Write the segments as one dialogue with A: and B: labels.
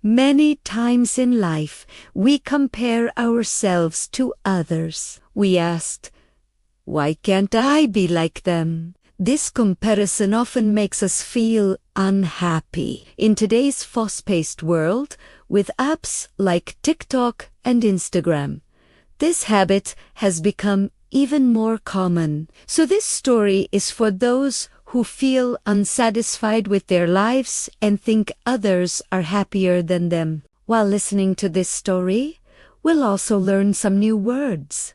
A: Many times in life, we compare ourselves to others. We ask, why can't I be like them? This comparison often makes us feel unhappy. In today's fast-paced world, with apps like TikTok and Instagram, this habit has become even more common. So this story is for those who feel unsatisfied with their lives and think others are happier than them. While listening to this story, we'll also learn some new words.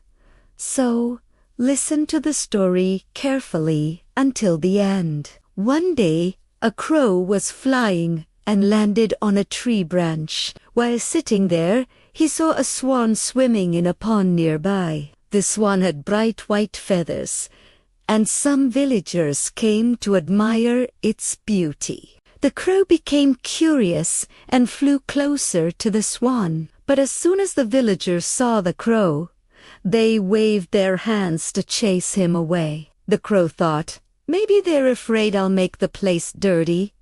A: So, listen to the story carefully until the end. One day, a crow was flying and landed on a tree branch. While sitting there, he saw a swan swimming in a pond nearby. The swan had bright white feathers, and some villagers came to admire its beauty. The crow became curious and flew closer to the swan. But as soon as the villagers saw the crow, they waved their hands to chase him away. The crow thought, maybe they're afraid I'll make the place dirty.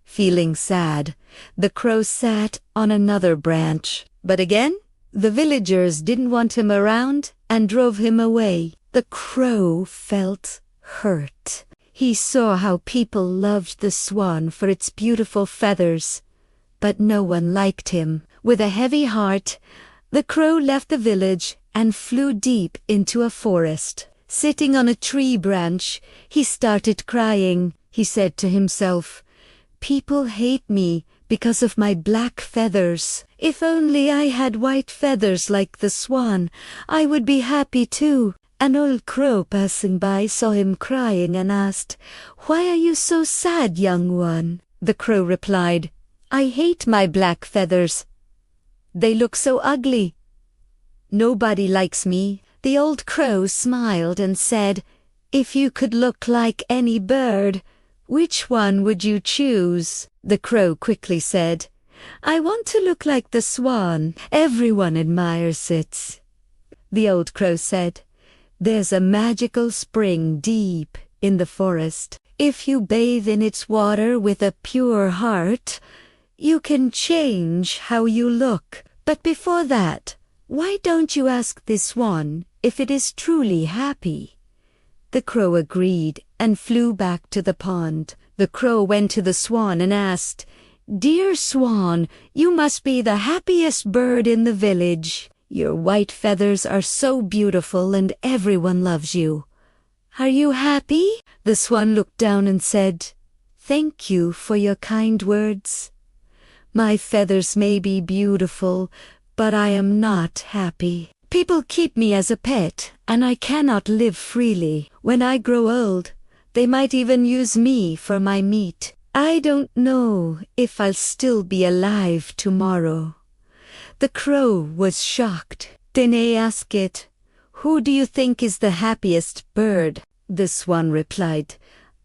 A: Feeling sad, the crow sat on another branch. But again, the villagers didn't want him around and drove him away. The crow felt hurt. He saw how people loved the swan for its beautiful feathers, but no one liked him. With a heavy heart, the crow left the village and flew deep into a forest. Sitting on a tree branch, he started crying. He said to himself, "People hate me because of my black feathers. If only I had white feathers like the swan, I would be happy too." An old crow passing by saw him crying and asked, "Why are you so sad, young one?" The crow replied, "I hate my black feathers. They look so ugly. Nobody likes me." The old crow smiled and said, "If you could look like any bird, which one would you choose?" The crow quickly said, "I want to look like the swan. Everyone admires it." The old crow said, "There's a magical spring deep in the forest. If you bathe in its water with a pure heart, you can change how you look. But before that, why don't you ask this swan if it is truly happy?" The crow agreed and flew back to the pond. The crow went to the swan and asked, "Dear swan, you must be the happiest bird in the village. Your white feathers are so beautiful and everyone loves you. Are you happy?" The swan looked down and said, "Thank you for your kind words. My feathers may be beautiful, but I am not happy. People keep me as a pet, and I cannot live freely. When I grow old, they might even use me for my meat. I don't know if I'll still be alive tomorrow." The crow was shocked. Then he asked it, "Who do you think is the happiest bird?" The swan replied,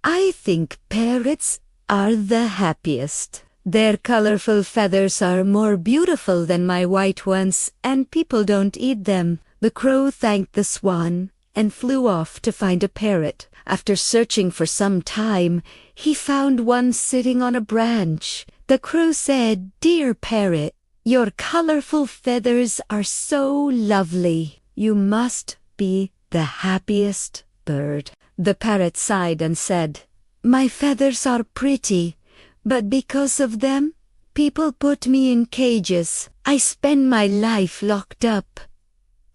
A: "I think parrots are the happiest. Their colorful feathers are more beautiful than my white ones, and people don't eat them." The crow thanked the swan and flew off to find a parrot. After searching for some time, he found one sitting on a branch. The crow said, "Dear parrot, your colorful feathers are so lovely. You must be the happiest bird." The parrot sighed and said, "My feathers are pretty, but because of them, people put me in cages. I spend my life locked up,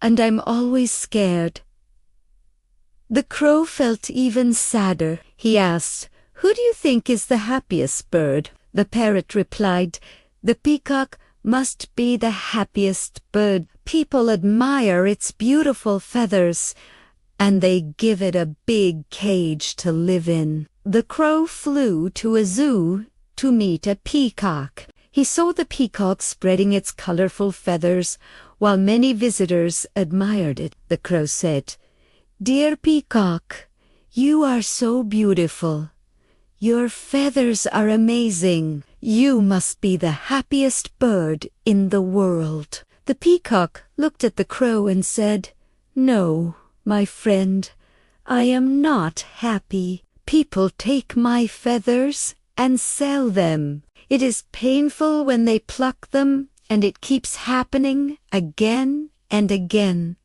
A: and I'm always scared." The crow felt even sadder. He asked, "Who do you think is the happiest bird?" The parrot replied, "The peacock must be the happiest bird. People admire its beautiful feathers, and they give it a big cage to live in." The crow flew to a zoo to meet a peacock. He saw the peacock spreading its colorful feathers, while many visitors admired it. The crow said, "Dear peacock, you are so beautiful. Your feathers are amazing. You must be the happiest bird in the world." The peacock looked at the crow and said, "No, my friend, I am not happy. People take my feathers and sell them." It is painful when they pluck them, and it keeps happening again and again.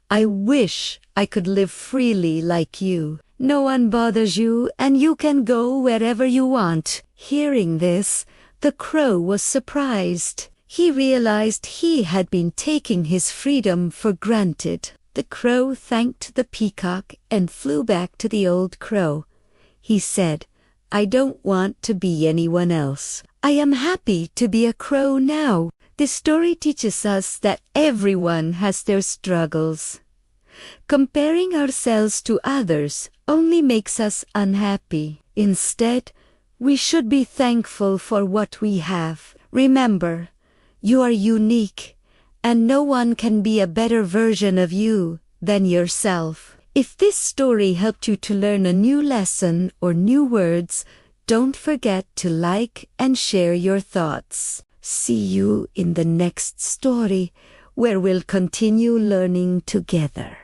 A: I wish I could live freely like you. No one bothers you, and you can go wherever you want." Hearing this, the crow was surprised. He realized he had been taking his freedom for granted. The crow thanked the peacock and flew back to the old crow. He said, "I don't want to be anyone else. I am happy to be a crow now." This story teaches us that everyone has their struggles. Comparing ourselves to others only makes us unhappy. Instead, we should be thankful for what we have. Remember, you are unique, and no one can be a better version of you than yourself. If this story helped you to learn a new lesson or new words, don't forget to like and share your thoughts. See you in the next story, where we'll continue learning together.